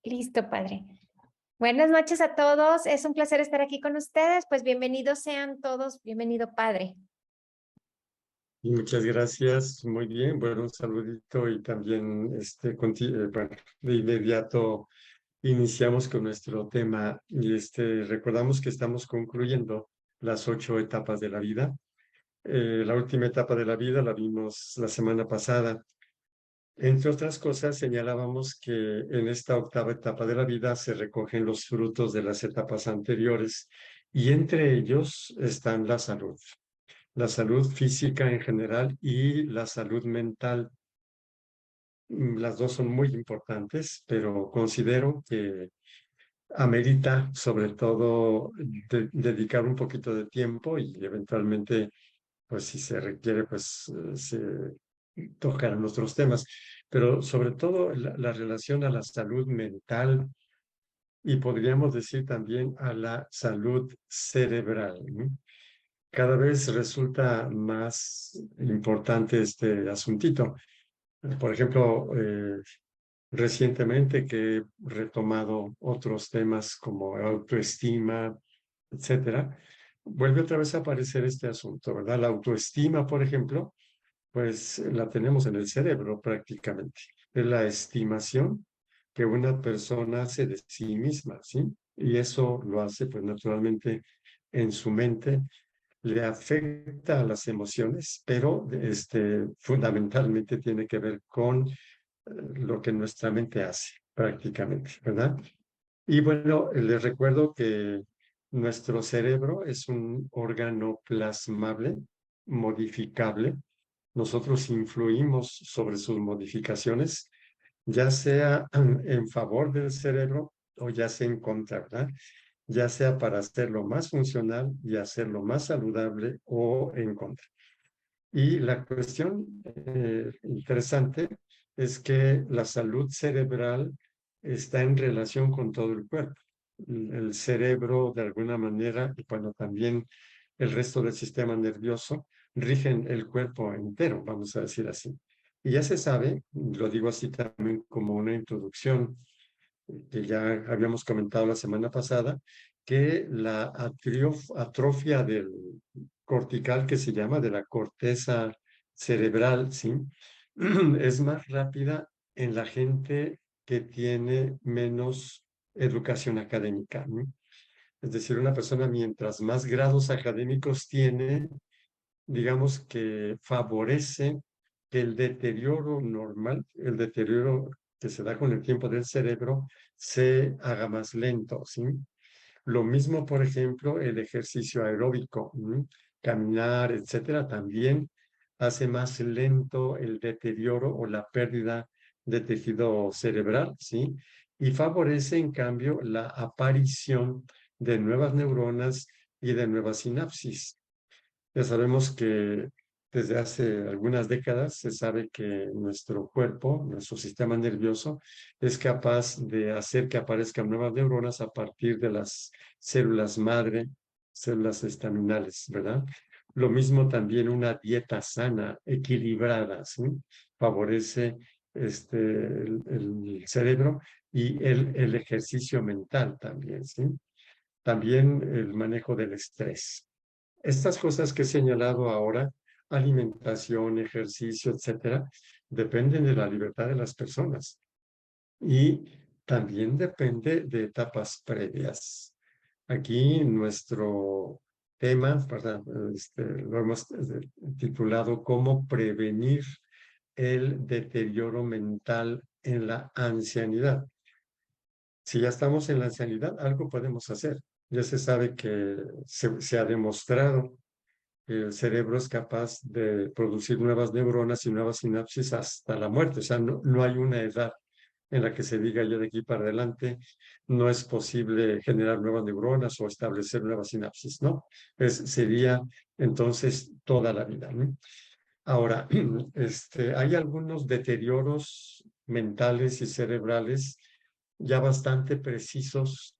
Listo, padre. Buenas noches a todos. Es un placer estar aquí con ustedes. Pues bienvenidos sean todos. Bienvenido, padre. Y muchas gracias, muy bien. Bueno, un saludito y también, bueno, de inmediato iniciamos con nuestro tema y recordamos que estamos concluyendo las 8 etapas de la vida. La última etapa de la vida la vimos la semana pasada. Entre otras cosas, señalábamos que en esta octava etapa de la vida se recogen los frutos de las etapas anteriores y entre ellos están la salud física en general y la salud mental. Las dos son muy importantes, pero considero que amerita sobre todo dedicar un poquito de tiempo y eventualmente, pues si se requiere, pues se tocarán otros temas, pero sobre todo la relación a la salud mental y podríamos decir también a la salud cerebral, ¿no? Cada vez resulta más importante este asuntito. Por ejemplo, recientemente que he retomado otros temas como autoestima, etcétera, vuelve otra vez a aparecer este asunto, ¿verdad? La autoestima, por ejemplo, pues la tenemos en el cerebro prácticamente. Es la estimación que una persona hace de sí misma, ¿sí? Y eso lo hace, pues naturalmente, en su mente, le afecta a las emociones, pero fundamentalmente tiene que ver con lo que nuestra mente hace prácticamente, ¿verdad? Y bueno, les recuerdo que nuestro cerebro es un órgano plasmable, modificable. Nosotros influimos sobre sus modificaciones, ya sea en favor del cerebro o ya sea en contra, ¿verdad? Ya sea para hacerlo más funcional y hacerlo más saludable o en contra. Y la cuestión interesante es que la salud cerebral está en relación con todo el cuerpo. El cerebro, de alguna manera, y bueno, también el resto del sistema nervioso, rigen el cuerpo entero, vamos a decir así. Y ya se sabe, lo digo así también como una introducción, que ya habíamos comentado la semana pasada, que la atrofia del cortical, que se llama de la corteza cerebral, ¿sí? Es más rápida en la gente que tiene menos educación académica, ¿no? Es decir, una persona mientras más grados académicos tiene, digamos que favorece que el deterioro normal, el deterioro que se da con el tiempo del cerebro, se haga más lento, ¿sí? Lo mismo, por ejemplo, el ejercicio aeróbico, ¿no? Caminar, etcétera, también hace más lento el deterioro o la pérdida de tejido cerebral, ¿sí? Y favorece, en cambio, la aparición de nuevas neuronas y de nuevas sinapsis. Ya sabemos que desde hace algunas décadas se sabe que nuestro cuerpo, nuestro sistema nervioso, es capaz de hacer que aparezcan nuevas neuronas a partir de las células madre, células estaminales, ¿verdad? Lo mismo también una dieta sana, equilibrada, ¿sí? Favorece el cerebro y el ejercicio mental también, ¿sí? También el manejo del estrés. Estas cosas que he señalado ahora, alimentación, ejercicio, etcétera, dependen de la libertad de las personas y también depende de etapas previas. Aquí nuestro tema, ¿verdad? Lo hemos titulado ¿Cómo prevenir el deterioro mental en la ancianidad? Si ya estamos en la ancianidad, algo podemos hacer. Ya se sabe que se ha demostrado el cerebro es capaz de producir nuevas neuronas y nuevas sinapsis hasta la muerte. O sea, no hay una edad en la que se diga ya de aquí para adelante no es posible generar nuevas neuronas o establecer nuevas sinapsis, ¿no? Sería entonces toda la vida, ¿no? Ahora, hay algunos deterioros mentales y cerebrales ya bastante precisos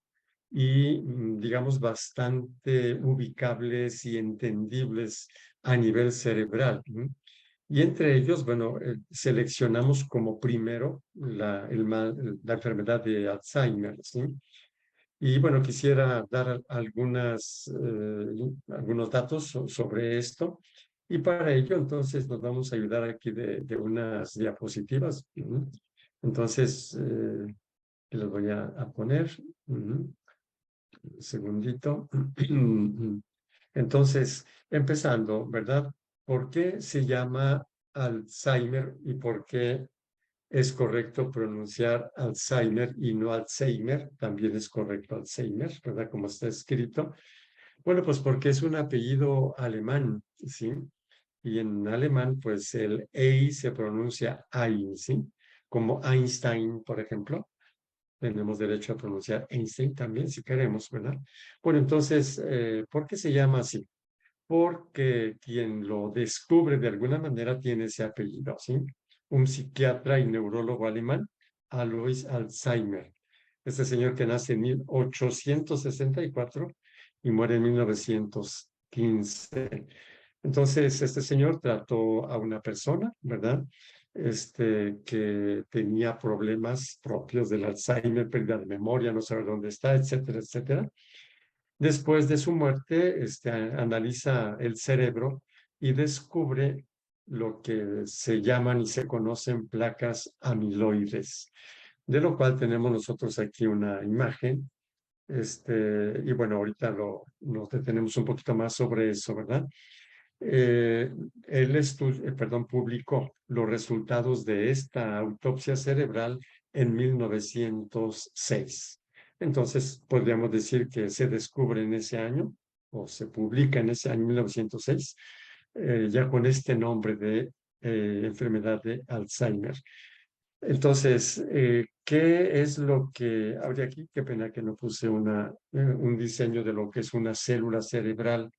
y, digamos, bastante ubicables y entendibles a nivel cerebral, ¿no? Y entre ellos, bueno, seleccionamos como primero la enfermedad de Alzheimer, ¿sí? Y bueno, quisiera dar algunos datos sobre esto. Y para ello, entonces, nos vamos a ayudar aquí de unas diapositivas. Entonces, les voy a poner. Un segundito. Entonces, empezando, ¿verdad? ¿Por qué se llama Alzheimer y por qué es correcto pronunciar Alzheimer y no Alzheimer? También es correcto Alzheimer, ¿verdad? Como está escrito. Bueno, pues porque es un apellido alemán, ¿sí? Y en alemán, pues el EI se pronuncia Ein, ¿sí? Como Einstein, por ejemplo. Tenemos derecho a pronunciar Einstein también, si queremos, ¿verdad? Bueno, entonces, ¿por qué se llama así? Porque quien lo descubre de alguna manera tiene ese apellido, ¿sí? Un psiquiatra y neurólogo alemán, Alois Alzheimer. Este señor que nace en 1864 y muere en 1915. Entonces, este señor trató a una persona, ¿verdad? Que tenía problemas propios del Alzheimer, pérdida de memoria, no saber dónde está, etcétera, etcétera. Después de su muerte, analiza el cerebro y descubre lo que se llaman y se conocen placas amiloides, de lo cual tenemos nosotros aquí una imagen. Y bueno, ahorita nos detenemos un poquito más sobre eso, ¿verdad? Él publicó los resultados de esta autopsia cerebral en 1906. Entonces, podríamos decir que se descubre en ese año, o se publica en ese año 1906, ya con este nombre de enfermedad de Alzheimer. Entonces, ¿qué es lo que habría aquí? Qué pena que no puse un diseño de lo que es una célula cerebral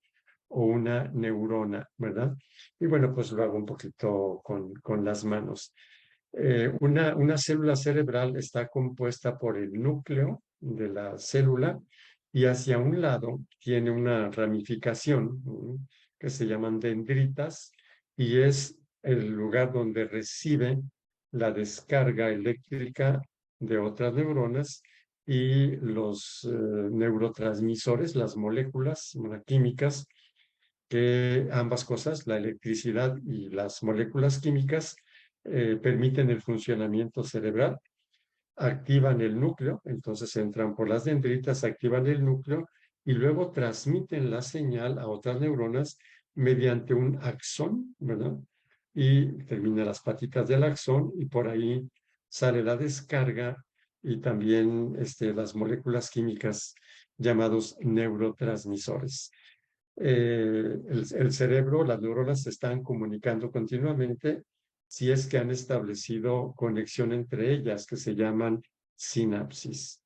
o una neurona, ¿verdad? Y bueno, pues lo hago un poquito con las manos. Una célula cerebral está compuesta por el núcleo de la célula y hacia un lado tiene una ramificación que se llaman dendritas y es el lugar donde recibe la descarga eléctrica de otras neuronas y los neurotransmisores, las moléculas químicas, que ambas cosas, la electricidad y las moléculas químicas, permiten el funcionamiento cerebral, activan el núcleo, entonces entran por las dendritas, activan el núcleo y luego transmiten la señal a otras neuronas mediante un axón, ¿verdad? Y termina las patitas del axón y por ahí sale la descarga y también las moléculas químicas llamados neurotransmisores. El cerebro, las neuronas se están comunicando continuamente si es que han establecido conexión entre ellas, que se llaman sinapsis.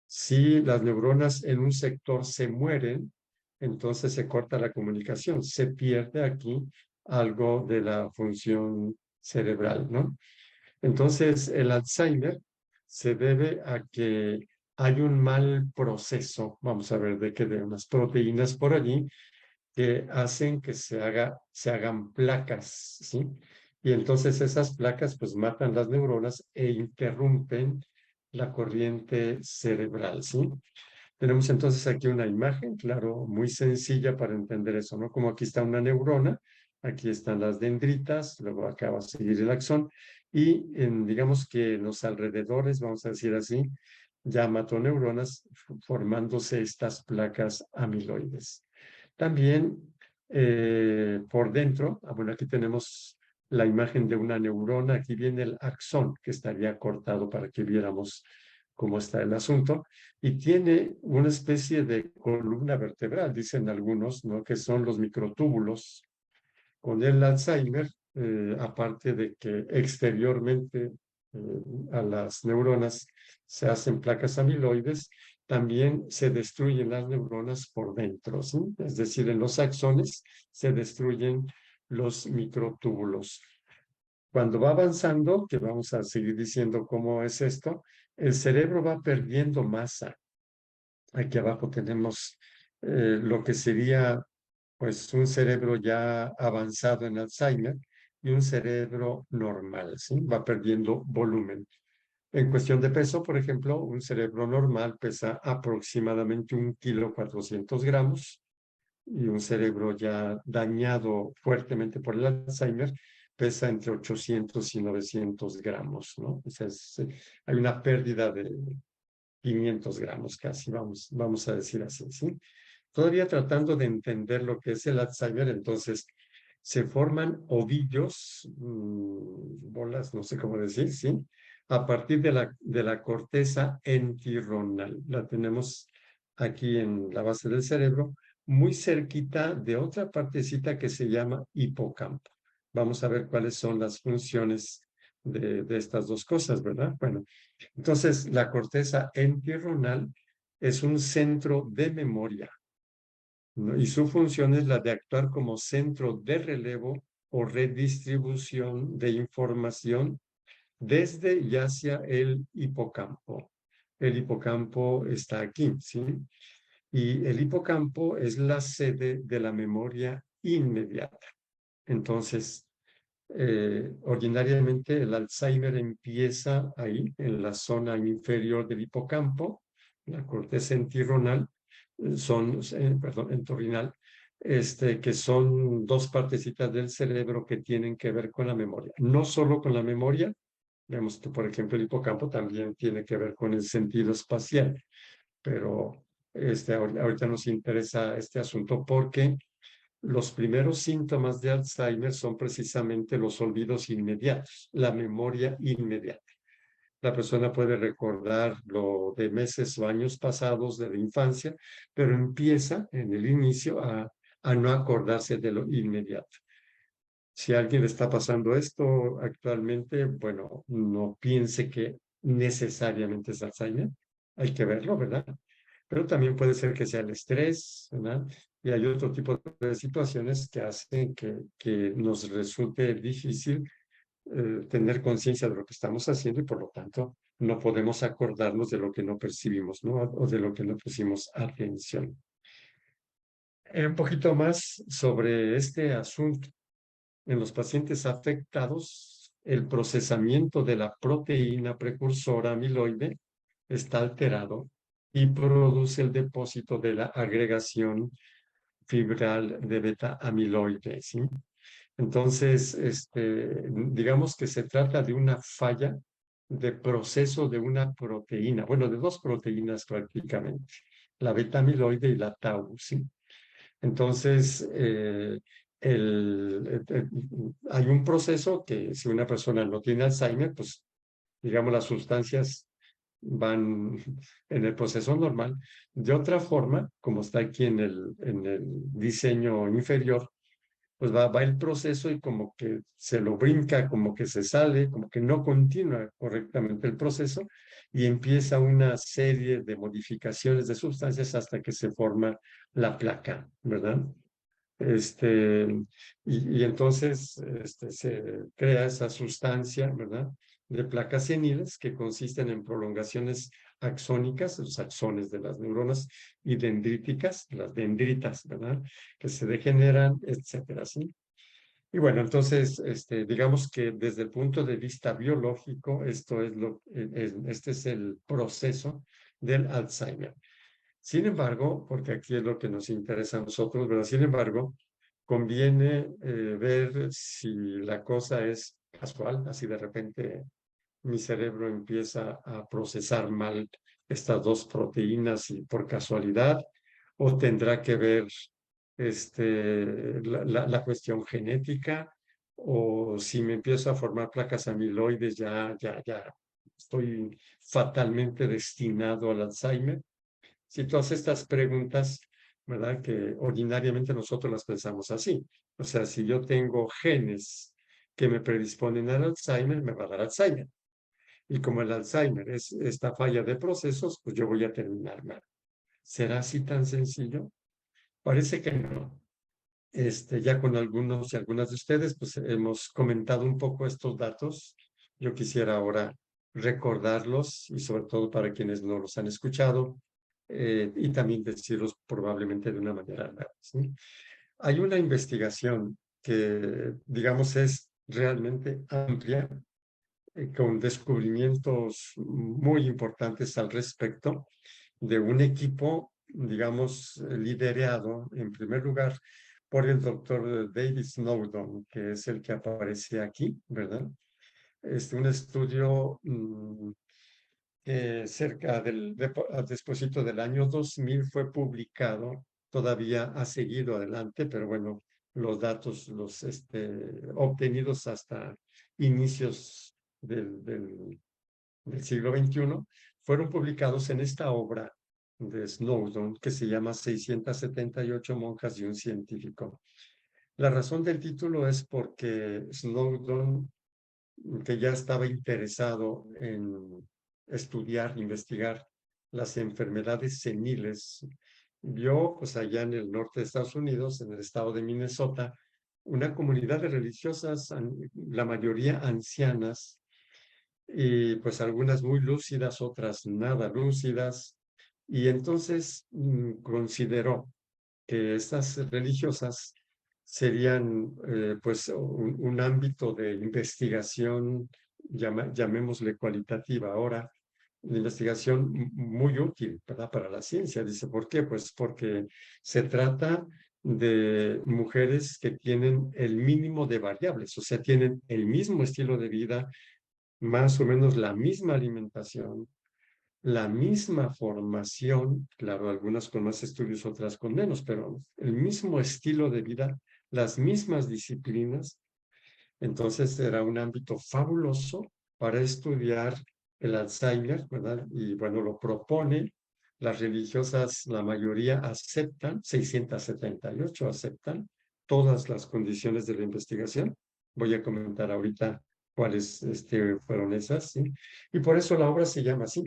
Si las neuronas en un sector se mueren, entonces se corta la comunicación, se pierde aquí algo de la función cerebral, ¿no? Entonces, el Alzheimer se debe a que hay un mal proceso, vamos a ver de unas proteínas por allí, que hacen que se hagan placas, ¿sí? Y entonces esas placas pues matan las neuronas e interrumpen la corriente cerebral, ¿sí? Tenemos entonces aquí una imagen, claro, muy sencilla para entender eso, ¿no? Como aquí está una neurona, aquí están las dendritas, luego acá va a seguir el axón, y digamos que en los alrededores, vamos a decir así, ya mató neuronas formándose estas placas amiloides. También por dentro, bueno, aquí tenemos la imagen de una neurona, aquí viene el axón que estaría cortado para que viéramos cómo está el asunto, y tiene una especie de columna vertebral, dicen algunos, ¿no? Que son los microtúbulos. Con el Alzheimer, aparte de que exteriormente a las neuronas se hacen placas amiloides, también se destruyen las neuronas por dentro, ¿sí? Es decir, en los axones se destruyen los microtúbulos. Cuando va avanzando, que vamos a seguir diciendo cómo es esto, el cerebro va perdiendo masa. Aquí abajo tenemos lo que sería pues un cerebro ya avanzado en Alzheimer, y un cerebro normal, ¿sí? Va perdiendo volumen. En cuestión de peso, por ejemplo, un cerebro normal pesa aproximadamente 1,4 kg y un cerebro ya dañado fuertemente por el Alzheimer pesa entre 800 y 900 gramos, ¿no? O sea, hay una pérdida de 500 gramos casi, vamos a decir así, ¿sí? Todavía tratando de entender lo que es el Alzheimer, entonces se forman ovillos, bolas, no sé cómo decir, ¿sí? A partir de la corteza entirronal. La tenemos aquí en la base del cerebro, muy cerquita de otra partecita que se llama hipocampo. Vamos a ver cuáles son las funciones de estas dos cosas, ¿verdad? Bueno, entonces la corteza entirronal es un centro de memoria, ¿no? Y su función es la de actuar como centro de relevo o redistribución de información desde y hacia el hipocampo. El hipocampo está aquí, ¿sí? Y el hipocampo es la sede de la memoria inmediata. Entonces, ordinariamente el Alzheimer empieza ahí, en la zona inferior del hipocampo, la corteza entorrinal, entorrinal, que son dos partecitas del cerebro que tienen que ver con la memoria. No solo con la memoria, vemos que, por ejemplo, el hipocampo también tiene que ver con el sentido espacial, pero ahorita nos interesa este asunto porque los primeros síntomas de Alzheimer son precisamente los olvidos inmediatos, la memoria inmediata. La persona puede recordar lo de meses o años pasados de la infancia, pero empieza en el inicio a no acordarse de lo inmediato. Si a alguien le está pasando esto actualmente, bueno, no piense que necesariamente es Alzheimer, hay que verlo, ¿verdad? Pero también puede ser que sea el estrés, ¿verdad? Y hay otro tipo de situaciones que hacen que nos resulte difícil tener conciencia de lo que estamos haciendo y por lo tanto no podemos acordarnos de lo que no percibimos, ¿no? O de lo que no pusimos atención. Un poquito más sobre este asunto. En los pacientes afectados, el procesamiento de la proteína precursora amiloide está alterado y produce el depósito de la agregación fibral de beta amiloide, ¿sí? Entonces, digamos que se trata de una falla de proceso de una proteína, bueno, de dos proteínas prácticamente, la beta amiloide y la tau, ¿sí? Entonces, hay un proceso que si una persona no tiene Alzheimer, pues digamos las sustancias van en el proceso normal. De otra forma, como está aquí en el diseño inferior, pues va el proceso y como que se lo brinca, como que se sale, como que no continúa correctamente el proceso y empieza una serie de modificaciones de sustancias hasta que se forma la placa, ¿verdad? Y entonces se crea esa sustancia, ¿verdad? De placas seniles que consisten en prolongaciones axónicas, los axones de las neuronas, y dendríticas, las dendritas, ¿verdad? Que se degeneran, etcétera, ¿sí? Y bueno, entonces, digamos que desde el punto de vista biológico, este es el proceso del Alzheimer. Sin embargo, porque aquí es lo que nos interesa a nosotros, ¿verdad? Sin embargo, conviene ver si la cosa es casual, así de repente mi cerebro empieza a procesar mal estas dos proteínas y por casualidad, o tendrá que ver la cuestión genética, o si me empiezo a formar placas amiloides, ya estoy fatalmente destinado al Alzheimer. Si todas estas preguntas, ¿verdad? Que ordinariamente nosotros las pensamos así. O sea, si yo tengo genes que me predisponen al Alzheimer, me va a dar Alzheimer. Y como el Alzheimer es esta falla de procesos, pues yo voy a terminar mal. ¿Será así tan sencillo? Parece que no. Ya con algunos y algunas de ustedes, pues hemos comentado un poco estos datos. Yo quisiera ahora recordarlos y sobre todo para quienes no los han escuchado y también decirlos probablemente de una manera nueva, ¿sí? Hay una investigación que, digamos, es realmente amplia, con descubrimientos muy importantes al respecto, de un equipo, digamos, liderado en primer lugar por el doctor David Snowdon, que es el que aparece aquí, ¿verdad? Un estudio que despuésito del año 2000 fue publicado, todavía ha seguido adelante, pero bueno, los datos obtenidos hasta inicios del siglo XXI fueron publicados en esta obra de Snowdon que se llama 678 monjas y un científico. La razón del título es porque Snowdon, que ya estaba interesado en estudiar, investigar las enfermedades seniles, vio pues allá en el norte de Estados Unidos, en el estado de Minnesota, una comunidad de religiosas, la mayoría ancianas, y pues algunas muy lúcidas, otras nada lúcidas, y entonces consideró que estas religiosas serían pues un ámbito de investigación, llamémosle cualitativa ahora, de investigación muy útil, ¿verdad? Para la ciencia. Dice, ¿por qué? Pues porque se trata de mujeres que tienen el mínimo de variables, o sea, tienen el mismo estilo de vida, más o menos la misma alimentación, la misma formación, claro, algunas con más estudios, otras con menos, pero el mismo estilo de vida, las mismas disciplinas. Entonces era un ámbito fabuloso para estudiar el Alzheimer, ¿verdad? Y bueno, lo propone. Las religiosas, la mayoría aceptan, 678 aceptan todas las condiciones de la investigación. Voy a comentar ahorita cuáles fueron esas, ¿sí? Y por eso la obra se llama así,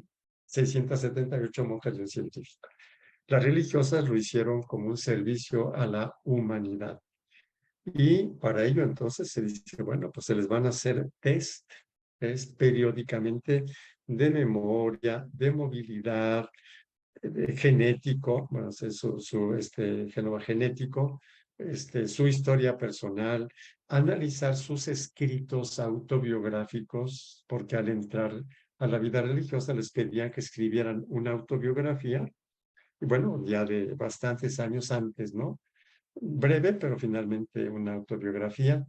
678 monjas y un científico. Las religiosas lo hicieron como un servicio a la humanidad. Y para ello entonces se dice, bueno, pues se les van a hacer test periódicamente de memoria, de movilidad, genético, bueno, su genoma genético, su historia personal, analizar sus escritos autobiográficos, porque al entrar a la vida religiosa les pedían que escribieran una autobiografía, y bueno, ya de bastantes años antes, ¿no? Breve, pero finalmente una autobiografía,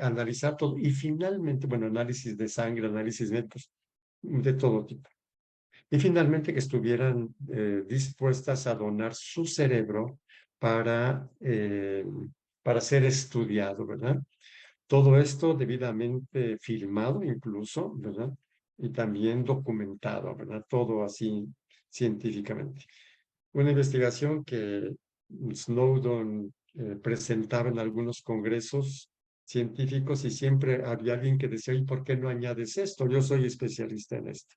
analizar todo, y finalmente, bueno, análisis de sangre, análisis médicos, de todo tipo. Y finalmente que estuvieran dispuestas a donar su cerebro para ser estudiado, ¿verdad? Todo esto debidamente filmado incluso, ¿verdad? Y también documentado, ¿verdad? Todo así científicamente. Una investigación que Snowdon presentaba en algunos congresos científicos y siempre había alguien que decía, ¿y por qué no añades esto? Yo soy especialista en esto.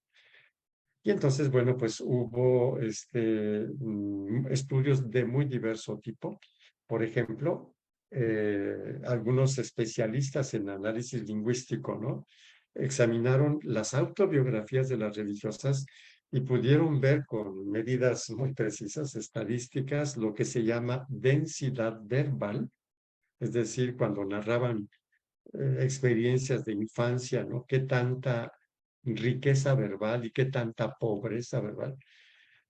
Y entonces, bueno, pues hubo estudios de muy diverso tipo. Por ejemplo, algunos especialistas en análisis lingüístico, ¿no? Examinaron las autobiografías de las religiosas y pudieron ver con medidas muy precisas, estadísticas, lo que se llama densidad verbal, es decir, cuando narraban experiencias de infancia, ¿no? Qué tanta riqueza verbal y qué tanta pobreza verbal.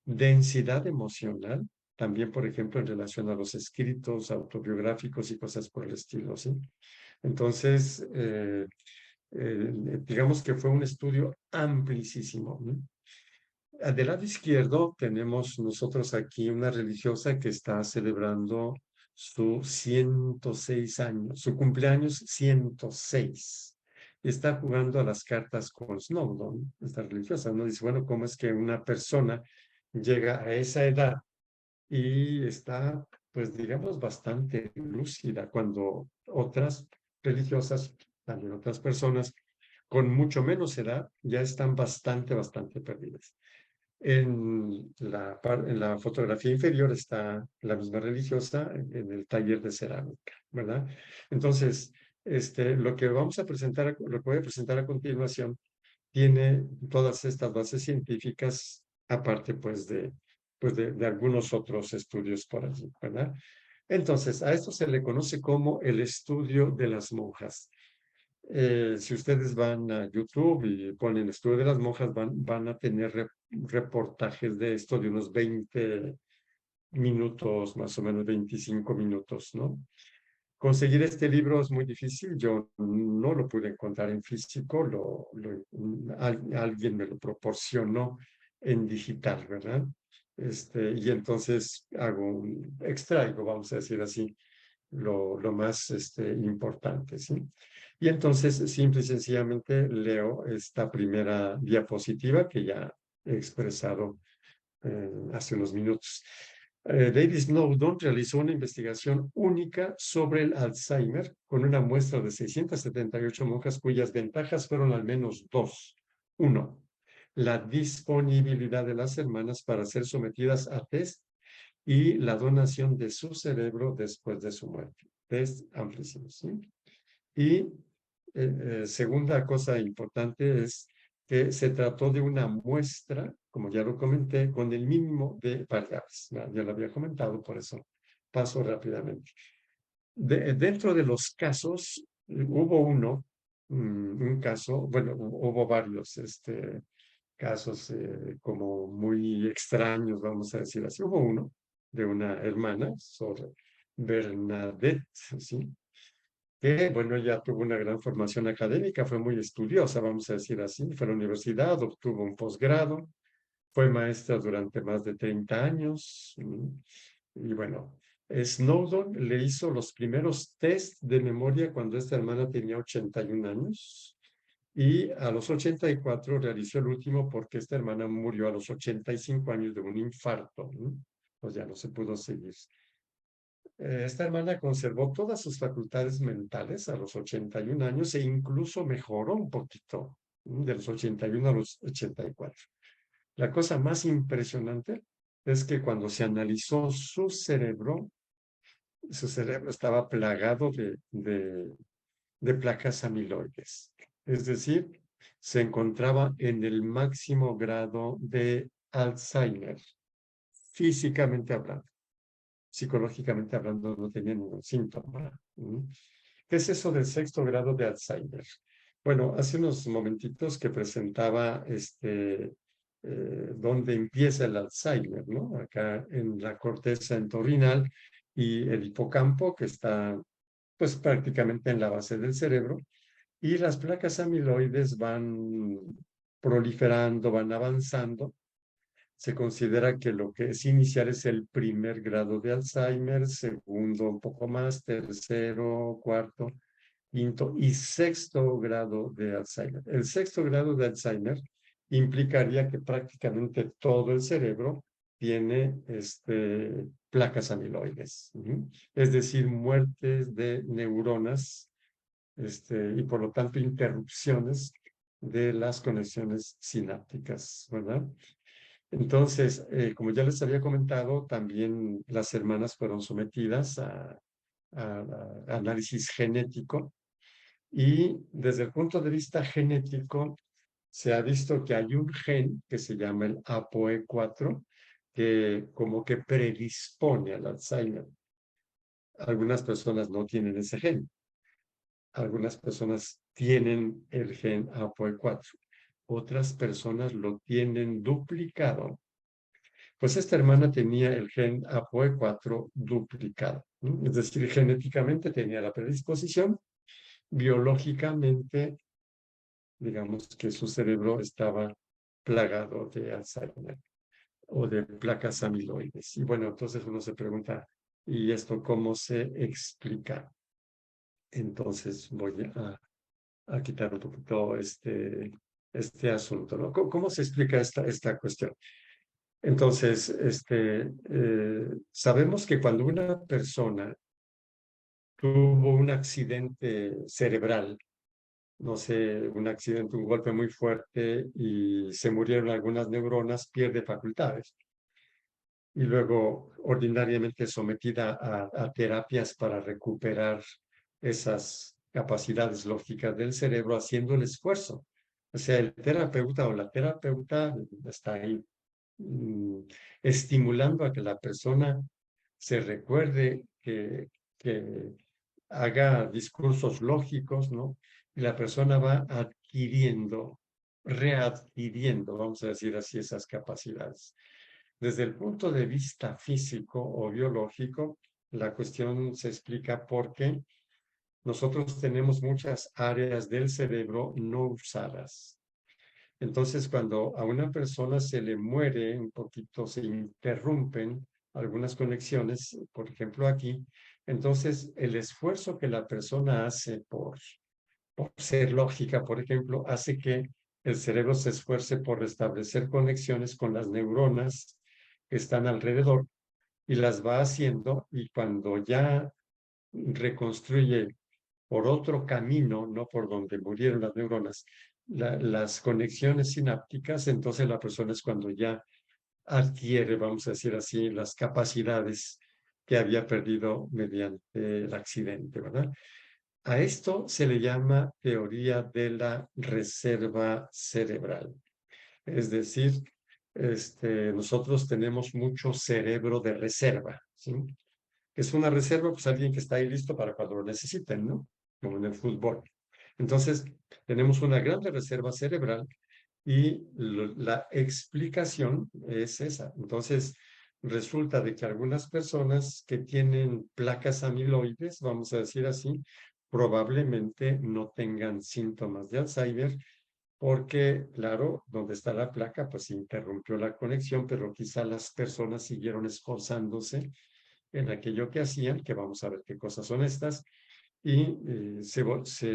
Densidad emocional, también, por ejemplo, en relación a los escritos autobiográficos y cosas por el estilo, ¿sí? Entonces, digamos que fue un estudio amplísimo, ¿no? Del lado izquierdo tenemos nosotros aquí una religiosa que está celebrando su 106 años, su cumpleaños 106. Está jugando a las cartas con Snowdon, esta religiosa, ¿no? Dice, bueno, ¿cómo es que una persona llega a esa edad y está, pues digamos, bastante lúcida cuando otras religiosas, también otras personas con mucho menos edad, ya están bastante perdidas? En la fotografía inferior está la misma religiosa en el taller de cerámica, ¿verdad? Entonces, lo que vamos a presentar, lo que voy a presentar a continuación, tiene todas estas bases científicas, aparte pues de algunos otros estudios por allí, ¿verdad? Entonces, a esto se le conoce como el estudio de las monjas. Si ustedes van a YouTube y ponen estudio de las monjas, van a tener reportajes de esto de unos 20 minutos, más o menos 25 minutos, ¿no? Conseguir este libro es muy difícil, yo no lo pude encontrar en físico, alguien me lo proporcionó en digital, ¿verdad? Y entonces extraigo, vamos a decir así, lo más importante, ¿sí? Y entonces, simple y sencillamente, leo esta primera diapositiva que ya he expresado hace unos minutos. David Snowdon realizó una investigación única sobre el Alzheimer con una muestra de 678 monjas cuyas ventajas fueron al menos dos. Uno, la disponibilidad de las hermanas para ser sometidas a test y la donación de su cerebro después de su muerte. Test amplísimos, ¿sí? Y segunda cosa importante es que se trató de una muestra, como ya lo comenté, con el mínimo de variables. Ya lo había comentado, por eso paso rápidamente. Dentro de los casos, hubo un caso, bueno, hubo varios casos como muy extraños, vamos a decir así. Hubo uno de una hermana, sobre Bernadette, ¿sí? Que, bueno, ella tuvo una gran formación académica, fue muy estudiosa, vamos a decir así, fue a la universidad, obtuvo un posgrado, fue maestra durante más de 30 años, y bueno, Snowdon le hizo los primeros test de memoria cuando esta hermana tenía 81 años, y a los 84 realizó el último porque esta hermana murió a los 85 años de un infarto, pues ya no se pudo seguir. Esta hermana conservó todas sus facultades mentales a los 81 años e incluso mejoró un poquito de los 81 a los 84. La cosa más impresionante es que cuando se analizó su cerebro estaba plagado de placas amiloides. Es decir, se encontraba en el máximo grado de Alzheimer, físicamente hablando. Psicológicamente hablando, no tenía ningún síntoma. ¿Qué es eso del sexto grado de Alzheimer? Bueno, hace unos momentitos que presentaba dónde empieza el Alzheimer, ¿no? Acá en la corteza entorrinal y el hipocampo, que está pues prácticamente en la base del cerebro, y las placas amiloides van proliferando, van avanzando. Se considera que lo que es inicial es el primer grado de Alzheimer, segundo un poco más, tercero, cuarto, quinto y sexto grado de Alzheimer. El sexto grado de Alzheimer implicaría que prácticamente todo el cerebro tiene placas amiloides, es decir, muertes de neuronas y por lo tanto interrupciones de las conexiones sinápticas, ¿verdad? Entonces, como ya les había comentado, también las hermanas fueron sometidas a análisis genético y desde el punto de vista genético se ha visto que hay un gen que se llama el APOE4 que como que predispone al Alzheimer. Algunas personas no tienen ese gen. Algunas personas tienen el gen APOE4. Otras personas lo tienen duplicado. Pues esta hermana tenía el gen APOE4 duplicado, ¿no? Es decir, genéticamente tenía la predisposición, biológicamente, digamos que su cerebro estaba plagado de Alzheimer o de placas amiloides. Y bueno, entonces uno se pregunta, ¿y esto cómo se explica? Entonces voy a quitar un poquito este asunto, ¿no? ¿Cómo se explica esta cuestión? Entonces, sabemos que cuando una persona tuvo un accidente cerebral, no sé, un accidente, un golpe muy fuerte y se murieron algunas neuronas, pierde facultades. Y luego, ordinariamente sometida a terapias para recuperar esas capacidades lógicas del cerebro, haciendo el esfuerzo. O sea, el terapeuta o la terapeuta está ahí estimulando a que la persona se recuerde que haga discursos lógicos, ¿no? Y la persona va adquiriendo, readquiriendo, vamos a decir así, esas capacidades. Desde el punto de vista físico o biológico, la cuestión se explica porque nosotros tenemos muchas áreas del cerebro no usadas. Entonces, cuando a una persona se le muere un poquito, se interrumpen algunas conexiones, por ejemplo aquí, entonces el esfuerzo que la persona hace por ser lógica, por ejemplo, hace que el cerebro se esfuerce por restablecer conexiones con las neuronas que están alrededor y las va haciendo, y cuando ya reconstruye por otro camino, no por donde murieron las neuronas, las conexiones sinápticas, entonces la persona es cuando ya adquiere, vamos a decir así, las capacidades que había perdido mediante el accidente, ¿verdad? A esto se le llama teoría de la reserva cerebral. Es decir, nosotros tenemos mucho cerebro de reserva, ¿sí? Que es una reserva, pues alguien que está ahí listo para cuando lo necesiten, ¿no? Como en el fútbol. Entonces, tenemos una gran reserva cerebral y la explicación es esa. Entonces, resulta de que algunas personas que tienen placas amiloides, vamos a decir así, probablemente no tengan síntomas de Alzheimer, porque, claro, donde está la placa, pues se interrumpió la conexión, pero quizá las personas siguieron esforzándose en aquello que hacían, que vamos a ver qué cosas son estas, y se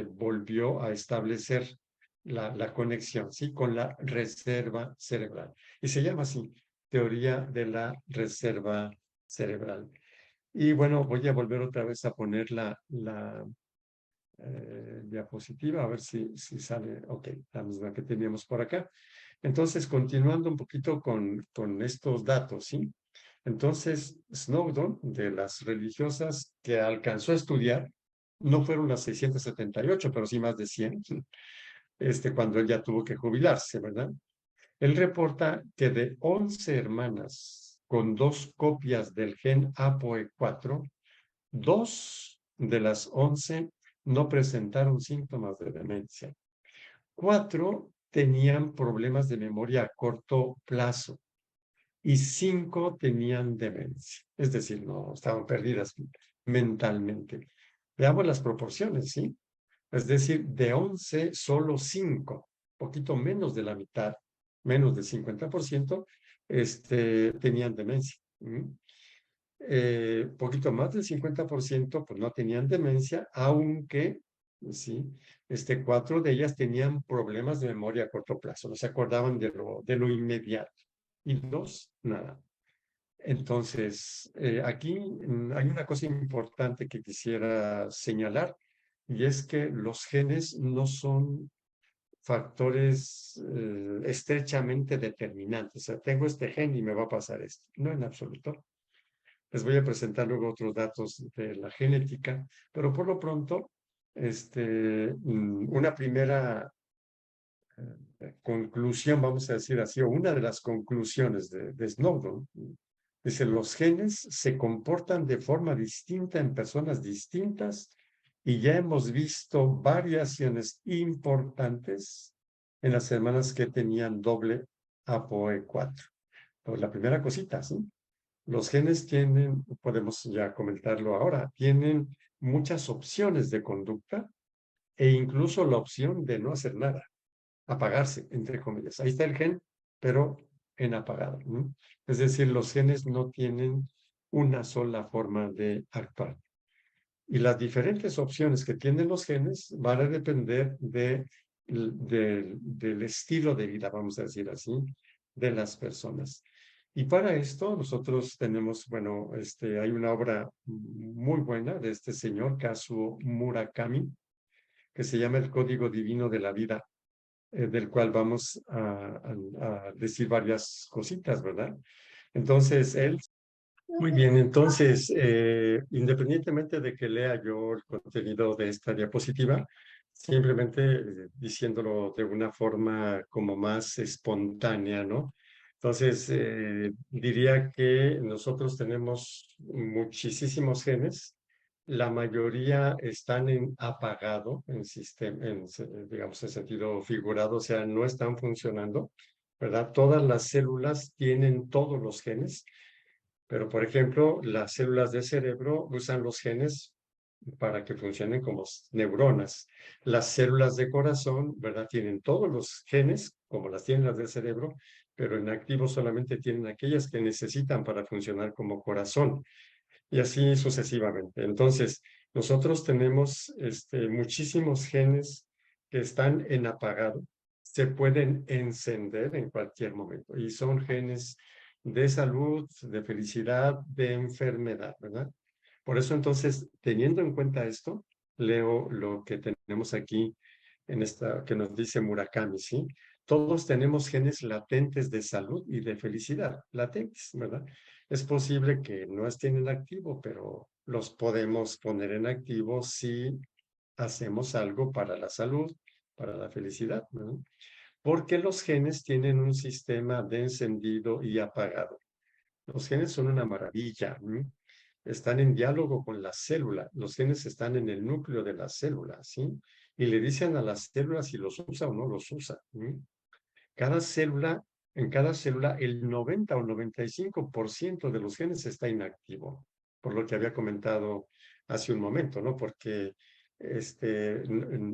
volvió a establecer la conexión, ¿sí? Con la reserva cerebral. Y se llama así, teoría de la reserva cerebral. Y bueno, voy a volver otra vez a poner la diapositiva, a ver si sale, ok, la misma que teníamos por acá. Entonces, continuando un poquito con estos datos, ¿sí? Entonces, Snowden, de las religiosas que alcanzó a estudiar, no fueron las 678, pero sí más de 100, cuando él ya tuvo que jubilarse, ¿verdad? Él reporta que de 11 hermanas con 2 copias del gen APOE4, 2 de las 11 no presentaron síntomas de demencia. 4 tenían problemas de memoria a corto plazo y 5 tenían demencia. Es decir, no estaban perdidas mentalmente. Veamos las proporciones, ¿sí? Es decir, de 11, solo 5, poquito menos de la mitad, menos del 50%, tenían demencia. Poquito más del 50%, pues no tenían demencia, aunque, sí, 4 de ellas tenían problemas de memoria a corto plazo, no se acordaban de lo inmediato, y 2, nada. Entonces, aquí hay una cosa importante que quisiera señalar, y es que los genes no son factores estrechamente determinantes. O sea, tengo este gen y me va a pasar esto. No, en absoluto. Les voy a presentar luego otros datos de la genética, pero por lo pronto, una primera conclusión, vamos a decir así, o una de las conclusiones de Snowden, dice, los genes se comportan de forma distinta en personas distintas y ya hemos visto variaciones importantes en las hermanas que tenían doble APOE4. Pues la primera cosita, ¿sí? Los genes tienen, podemos ya comentarlo ahora, tienen muchas opciones de conducta e incluso la opción de no hacer nada, apagarse, entre comillas. Ahí está el gen, pero en apagado, ¿no? Es decir, los genes no tienen una sola forma de actuar. Y las diferentes opciones que tienen los genes van a depender del estilo de vida, vamos a decir así, de las personas. Y para esto nosotros tenemos, bueno, hay una obra muy buena de este señor, Kazuo Murakami, que se llama El Código Divino de la Vida, del cual vamos a decir varias cositas, ¿verdad? Entonces, él muy bien, entonces, independientemente de que lea yo el contenido de esta diapositiva, simplemente diciéndolo de una forma como más espontánea, ¿no? Entonces, diría que nosotros tenemos muchísimos genes. La mayoría están en apagado, en sistema, digamos, en sentido figurado, o sea, no están funcionando, ¿verdad? Todas las células tienen todos los genes, pero, por ejemplo, las células del cerebro usan los genes para que funcionen como neuronas. Las células de corazón, ¿verdad? Tienen todos los genes, como las tienen las del cerebro, pero en activo solamente tienen aquellas que necesitan para funcionar como corazón, y así sucesivamente. Entonces, nosotros tenemos muchísimos genes que están en apagado, se pueden encender en cualquier momento, y son genes de salud, de felicidad, de enfermedad, ¿verdad? Por eso entonces, teniendo en cuenta esto, leo lo que tenemos aquí en esta que nos dice Murakami, ¿sí? Todos tenemos genes latentes de salud y de felicidad, latentes, ¿verdad? Es posible que no estén en activo, pero los podemos poner en activo si hacemos algo para la salud, para la felicidad, ¿no? Porque los genes tienen un sistema de encendido y apagado. Los genes son una maravilla, ¿no? Están en diálogo con la célula. Los genes están en el núcleo de la célula, ¿sí? Y le dicen a las células si los usa o no los usa. Cada célula, en cada célula, el 90 o 95% de los genes está inactivo, por lo que había comentado hace un momento, ¿no? Porque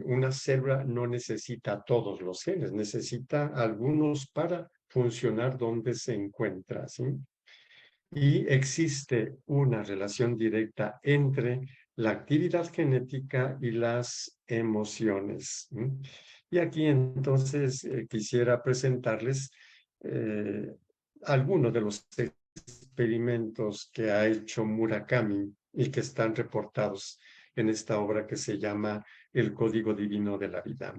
una célula no necesita todos los genes, necesita algunos para funcionar donde se encuentra, ¿sí? Y existe una relación directa entre la actividad genética y las emociones. Y aquí entonces quisiera presentarles eh, algunos de los experimentos que ha hecho Murakami y que están reportados en esta obra que se llama El Código Divino de la Vida.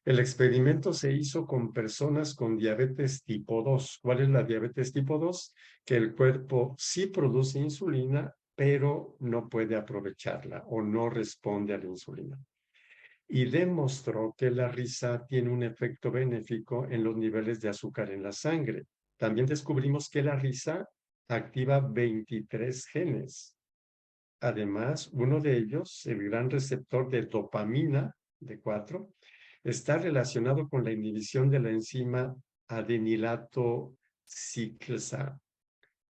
El experimento se hizo con personas con diabetes tipo 2. ¿Cuál es la diabetes tipo 2? Que el cuerpo sí produce insulina, pero no puede aprovecharla o no responde a la insulina. Y demostró que la risa tiene un efecto benéfico en los niveles de azúcar en la sangre. También descubrimos que la risa activa 23 genes. Además, uno de ellos, el gran receptor de dopamina, de 4, está relacionado con la inhibición de la enzima adenilato ciclasa,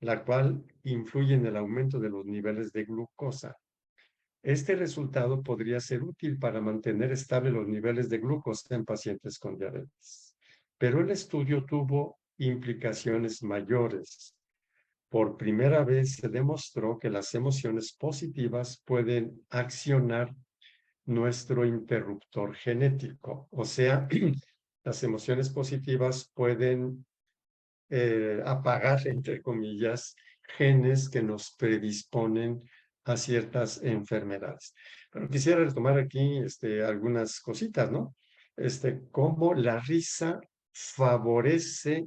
la cual influye en el aumento de los niveles de glucosa. Este resultado podría ser útil para mantener estables los niveles de glucosa en pacientes con diabetes. Pero el estudio tuvo implicaciones mayores. Por primera vez se demostró que las emociones positivas pueden accionar nuestro interruptor genético. O sea, las emociones positivas pueden apagar, entre comillas, genes que nos predisponen a ciertas enfermedades. Pero quisiera retomar aquí algunas cositas, ¿no? Cómo la risa favorece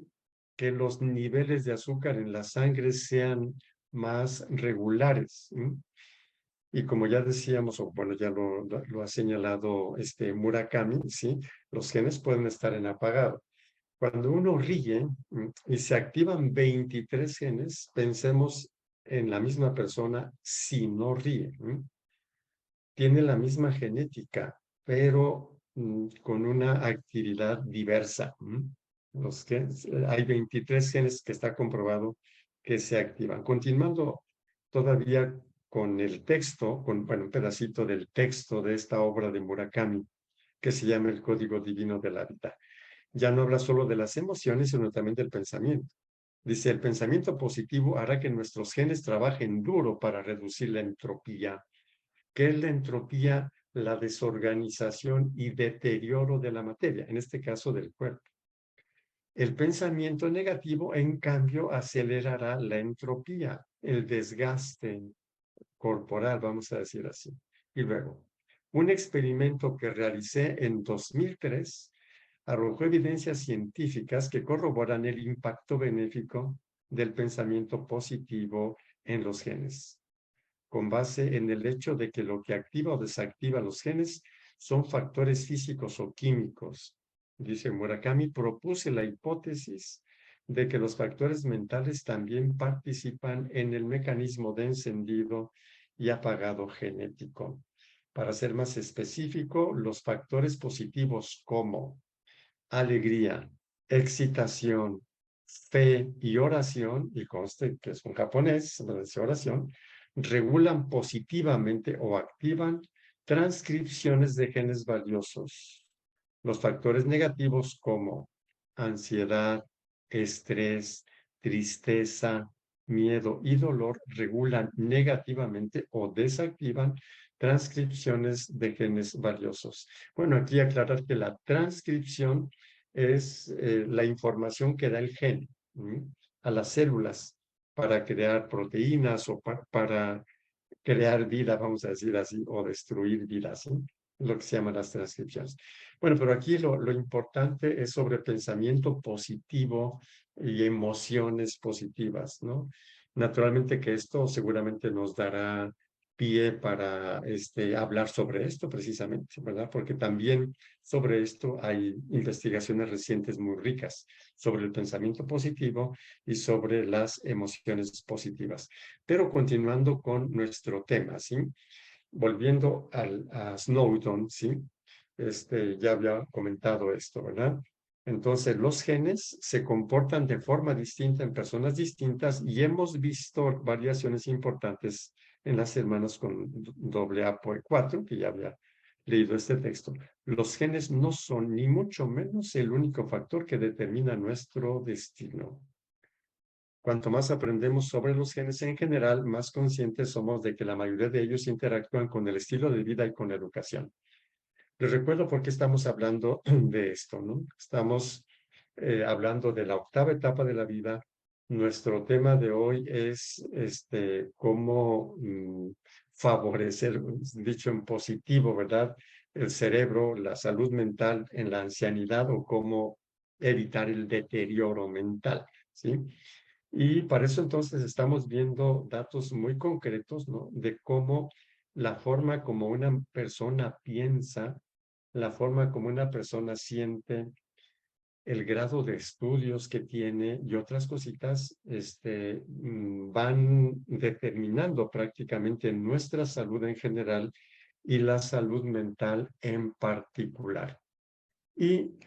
que los niveles de azúcar en la sangre sean más regulares. Y como ya decíamos, o bueno, ya lo ha señalado Murakami, ¿sí? Los genes pueden estar en apagado. Cuando uno ríe y se activan 23 genes, pensemos en la misma persona si no ríe. Tiene la misma genética, pero con una actividad diversa. Hay 23 genes que está comprobado que se activan. Continuando todavía con el texto, bueno, un pedacito del texto de esta obra de Murakami, que se llama El Código Divino de la Vida. Ya no habla solo de las emociones, sino también del pensamiento. Dice, el pensamiento positivo hará que nuestros genes trabajen duro para reducir la entropía. ¿Qué es la entropía? La desorganización y deterioro de la materia, en este caso del cuerpo. El pensamiento negativo, en cambio, acelerará la entropía, el desgaste corporal, vamos a decir así. Y luego, un experimento que realicé en 2003 arrojó evidencias científicas que corroboran el impacto benéfico del pensamiento positivo en los genes, con base en el hecho de que lo que activa o desactiva los genes son factores físicos o químicos. Dice Murakami, propuse la hipótesis de que los factores mentales también participan en el mecanismo de encendido y apagado genético. Para ser más específico, los factores positivos como alegría, excitación, fe y oración, y conste que es un japonés, dice oración, regulan positivamente o activan transcripciones de genes valiosos. Los factores negativos como ansiedad, estrés, tristeza, miedo y dolor regulan negativamente o desactivan transcripciones de genes valiosos. Bueno, aquí aclarar que la transcripción es la información que da el gen a las células para crear proteínas o para crear vida, vamos a decir así, o destruir vida, ¿sí? Lo que se llaman las transcripciones. Bueno, pero aquí lo importante es sobre pensamiento positivo y emociones positivas, ¿no? Naturalmente que esto seguramente nos dará pie para hablar sobre esto precisamente, ¿verdad? Porque también sobre esto hay investigaciones recientes muy ricas sobre el pensamiento positivo y sobre las emociones positivas. Pero continuando con nuestro tema, ¿sí? Volviendo a Snowden, ¿sí? Ya había comentado esto, ¿verdad? Entonces, los genes se comportan de forma distinta en personas distintas y hemos visto variaciones importantes en las hermanas con AAPOE4, que ya había leído este texto. Los genes no son ni mucho menos el único factor que determina nuestro destino. Cuanto más aprendemos sobre los genes en general, más conscientes somos de que la mayoría de ellos interactúan con el estilo de vida y con la educación. Les recuerdo por qué estamos hablando de esto, ¿no? Estamos hablando de la octava etapa de la vida. Nuestro tema de hoy es cómo favorecer, dicho en positivo, ¿verdad? El cerebro, la salud mental en la ancianidad o cómo evitar el deterioro mental, ¿sí? Y para eso entonces estamos viendo datos muy concretos, ¿no? De cómo la forma como una persona piensa, la forma como una persona siente, el grado de estudios que tiene y otras cositas, van determinando prácticamente nuestra salud en general y la salud mental en particular. Y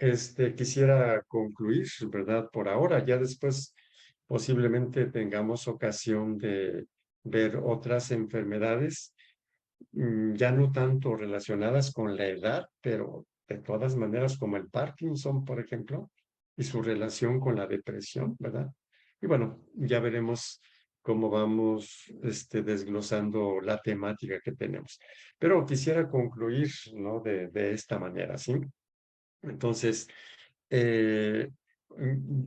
quisiera concluir, ¿verdad? Por ahora, ya después posiblemente tengamos ocasión de ver otras enfermedades, ya no tanto relacionadas con la edad, pero de todas maneras como el Parkinson, por ejemplo, y su relación con la depresión, ¿verdad? Y bueno, ya veremos cómo vamos desglosando la temática que tenemos. Pero quisiera concluir, ¿no? De esta manera, ¿sí? Entonces, eh,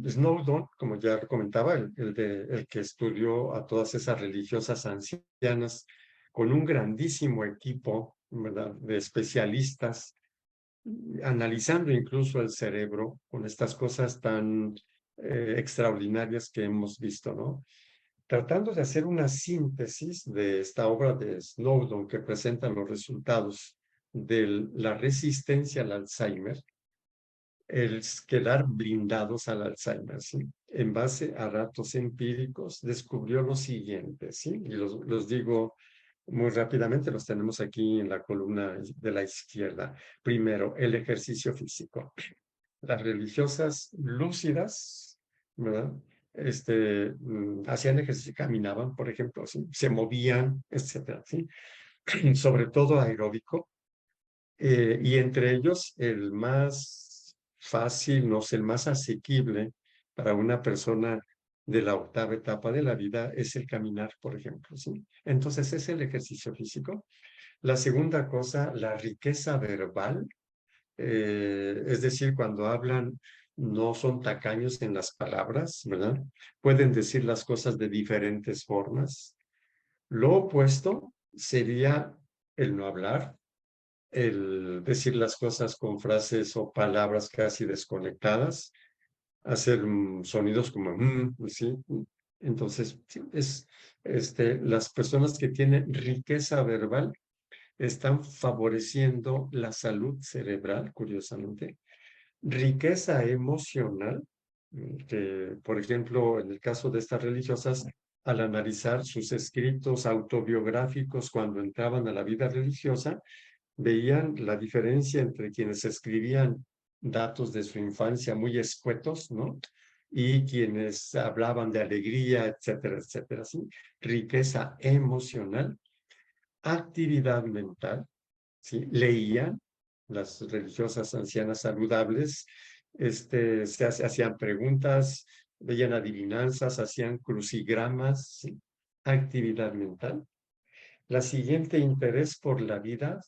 Snowden, como ya comentaba, el que estudió a todas esas religiosas ancianas con un grandísimo equipo, ¿verdad?, de especialistas, analizando incluso el cerebro con estas cosas tan extraordinarias que hemos visto, ¿no? Tratando de hacer una síntesis de esta obra de Snowden que presenta los resultados de la resistencia al Alzheimer, el quedar blindados al Alzheimer, ¿sí? En base a datos empíricos, descubrió lo siguiente, ¿sí? Y los digo muy rápidamente, los tenemos aquí en la columna de la izquierda. Primero, el ejercicio físico. Las religiosas lúcidas, ¿verdad? Hacían ejercicio, caminaban, por ejemplo, ¿sí? Se movían, etcétera, ¿sí? Sobre todo aeróbico, y entre ellos el más fácil, no sé, el más asequible para una persona de la octava etapa de la vida es el caminar, por ejemplo, ¿sí? Entonces es el ejercicio físico. La segunda cosa, la riqueza verbal, es decir, cuando hablan no son tacaños en las palabras, ¿verdad? Pueden decir las cosas de diferentes formas. Lo opuesto sería el no hablar, el decir las cosas con frases o palabras casi desconectadas, hacer sonidos como ¿sí? Entonces, sí, las personas que tienen riqueza verbal están favoreciendo la salud cerebral, curiosamente, riqueza emocional, que, por ejemplo, en el caso de estas religiosas, al analizar sus escritos autobiográficos cuando entraban a la vida religiosa, veían la diferencia entre quienes escribían datos de su infancia muy escuetos, ¿no? Y quienes hablaban de alegría, etcétera, etcétera, ¿sí? Riqueza emocional, actividad mental, ¿sí? Leían, las religiosas ancianas saludables, hacían preguntas, veían adivinanzas, hacían crucigramas, ¿sí? Actividad mental. La siguiente, interés por la vida.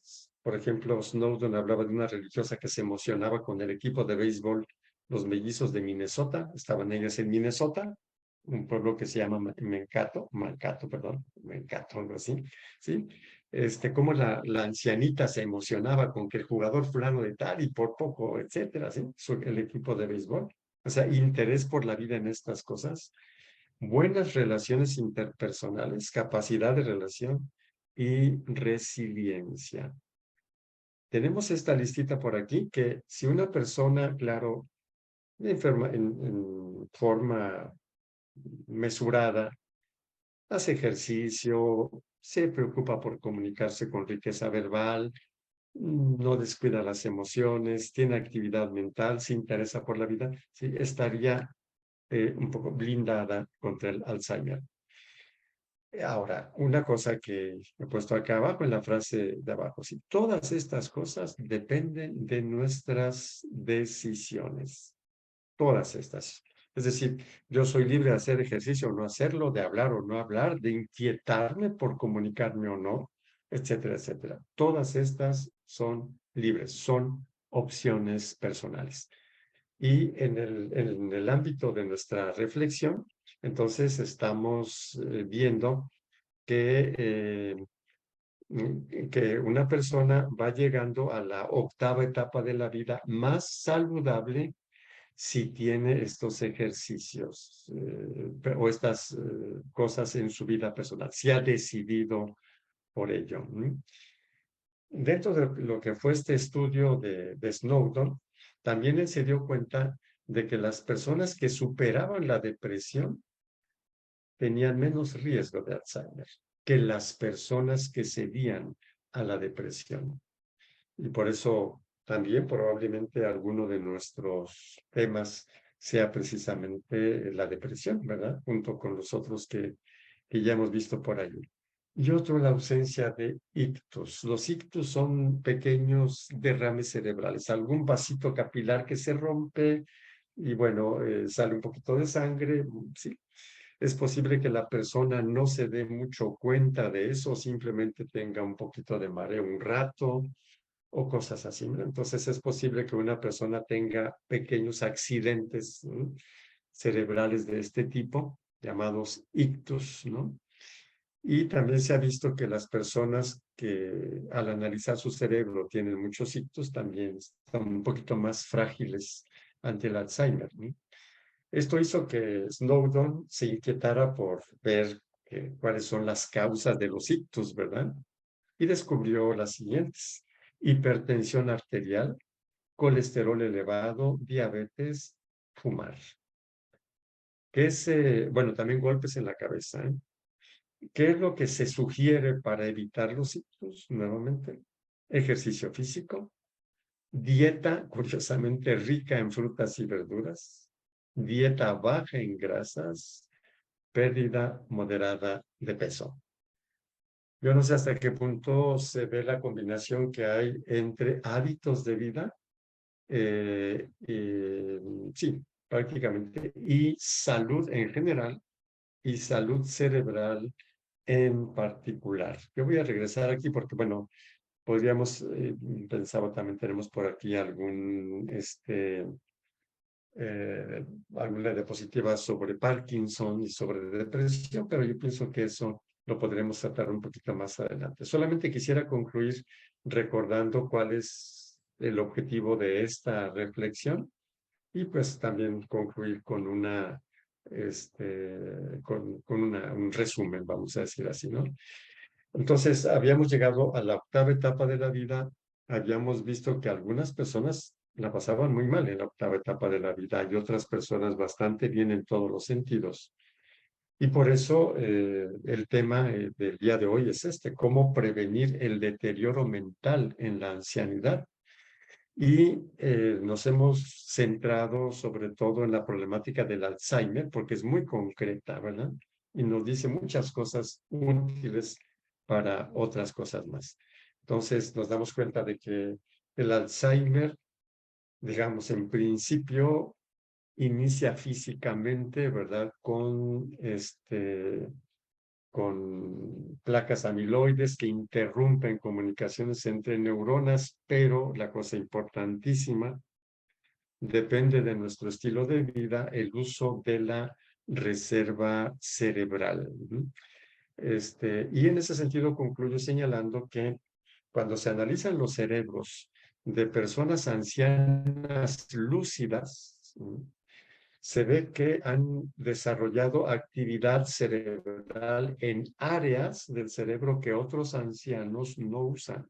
Por ejemplo, Snowden hablaba de una religiosa que se emocionaba con el equipo de béisbol, los mellizos de Minnesota. Estaban ellas en Minnesota, un pueblo que se llama Mankato, algo así, ¿sí? Cómo la ancianita se emocionaba con que el jugador fulano de tal y por poco, etcétera, ¿sí? El equipo de béisbol. O sea, interés por la vida en estas cosas, buenas relaciones interpersonales, capacidad de relación y resiliencia. Tenemos esta listita por aquí que si una persona, claro, enferma en forma mesurada, hace ejercicio, se preocupa por comunicarse con riqueza verbal, no descuida las emociones, tiene actividad mental, se interesa por la vida, sí, estaría un poco blindada contra el Alzheimer. Ahora, una cosa que he puesto acá abajo en la frase de abajo, sí, todas estas cosas dependen de nuestras decisiones, todas estas. Es decir, yo soy libre de hacer ejercicio o no hacerlo, de hablar o no hablar, de inquietarme por comunicarme o no, etcétera, etcétera. Todas estas son libres, son opciones personales. Y en el ámbito de nuestra reflexión, entonces estamos viendo que una persona va llegando a la octava etapa de la vida más saludable si tiene estos ejercicios o estas cosas en su vida personal, si ha decidido por ello. Dentro de lo que fue este estudio de Snowden, también él se dio cuenta de que las personas que superaban la depresión tenían menos riesgo de Alzheimer que las personas que cedían a la depresión. Y por eso también probablemente alguno de nuestros temas sea precisamente la depresión, ¿verdad? Junto con los otros que ya hemos visto por ahí. Y otro, la ausencia de ictus. Los ictus son pequeños derrames cerebrales, algún vasito capilar que se rompe y bueno, sale un poquito de sangre, sí. Es posible que la persona no se dé mucho cuenta de eso, simplemente tenga un poquito de mareo un rato o cosas así, ¿no? Entonces es posible que una persona tenga pequeños accidentes, ¿no?, cerebrales de este tipo, llamados ictus, ¿no? Y también se ha visto que las personas que al analizar su cerebro tienen muchos ictus también están un poquito más frágiles ante el Alzheimer, ¿no? Esto hizo que Snowden se inquietara por ver cuáles son las causas de los ictus, ¿verdad? Y descubrió las siguientes: hipertensión arterial, colesterol elevado, diabetes, fumar. Bueno, también golpes en la cabeza, ¿eh? ¿Qué es lo que se sugiere para evitar los ictus? Nuevamente, ejercicio físico, dieta curiosamente rica en frutas y verduras, dieta baja en grasas, pérdida moderada de peso. Yo no sé hasta qué punto se ve la combinación que hay entre hábitos de vida, sí, prácticamente, y salud en general y salud cerebral en particular. Yo voy a regresar aquí porque, bueno, podríamos, pensaba también tenemos por aquí alguna diapositiva sobre Parkinson y sobre depresión, pero yo pienso que eso lo podremos tratar un poquito más adelante. Solamente quisiera concluir recordando cuál es el objetivo de esta reflexión y pues también concluir con un resumen, vamos a decir así, ¿no? Entonces, habíamos llegado a la octava etapa de la vida, habíamos visto que algunas personas la pasaban muy mal en la octava etapa de la vida y otras personas bastante bien en todos los sentidos. Y por eso el tema del día de hoy es este, cómo prevenir el deterioro mental en la ancianidad. Y nos hemos centrado sobre todo en la problemática del Alzheimer, porque es muy concreta, ¿verdad? Y nos dice muchas cosas útiles para otras cosas más. Entonces nos damos cuenta de que el Alzheimer, digamos, en principio inicia físicamente, ¿verdad? Con placas amiloides que interrumpen comunicaciones entre neuronas, pero la cosa importantísima, depende de nuestro estilo de vida, el uso de la reserva cerebral. Y en ese sentido concluyo señalando que cuando se analizan los cerebros de personas ancianas lúcidas, se ve que han desarrollado actividad cerebral en áreas del cerebro que otros ancianos no usan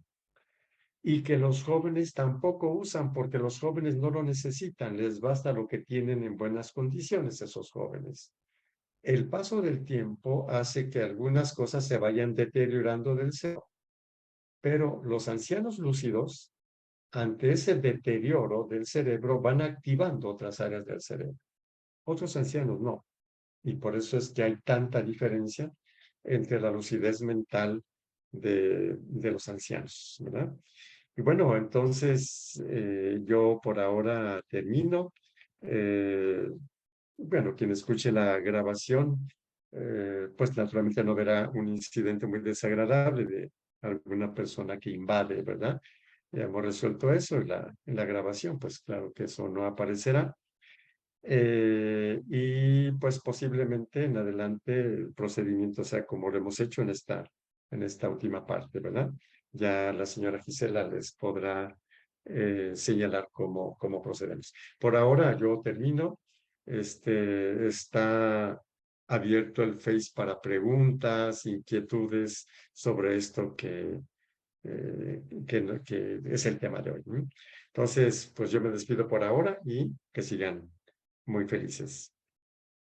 y que los jóvenes tampoco usan porque los jóvenes no lo necesitan, les basta lo que tienen en buenas condiciones esos jóvenes. El paso del tiempo hace que algunas cosas se vayan deteriorando del cerebro, pero los ancianos lúcidos, ante ese deterioro del cerebro, van activando otras áreas del cerebro. Otros ancianos no. Y por eso es que hay tanta diferencia entre la lucidez mental de los ancianos, ¿verdad? Y bueno, entonces yo por ahora termino. Eh, bueno, quien escuche la grabación, pues naturalmente no verá un incidente muy desagradable de alguna persona que invade, ¿verdad? Ya hemos resuelto eso en la grabación, pues claro que eso no aparecerá. Y pues posiblemente en adelante el procedimiento sea como lo hemos hecho en esta última parte, ¿verdad? Ya la señora Gisela les podrá señalar cómo procedemos. Por ahora yo termino. Está abierto el Face para preguntas, inquietudes sobre esto que es el tema de hoy. Entonces, pues yo me despido por ahora y que sigan muy felices.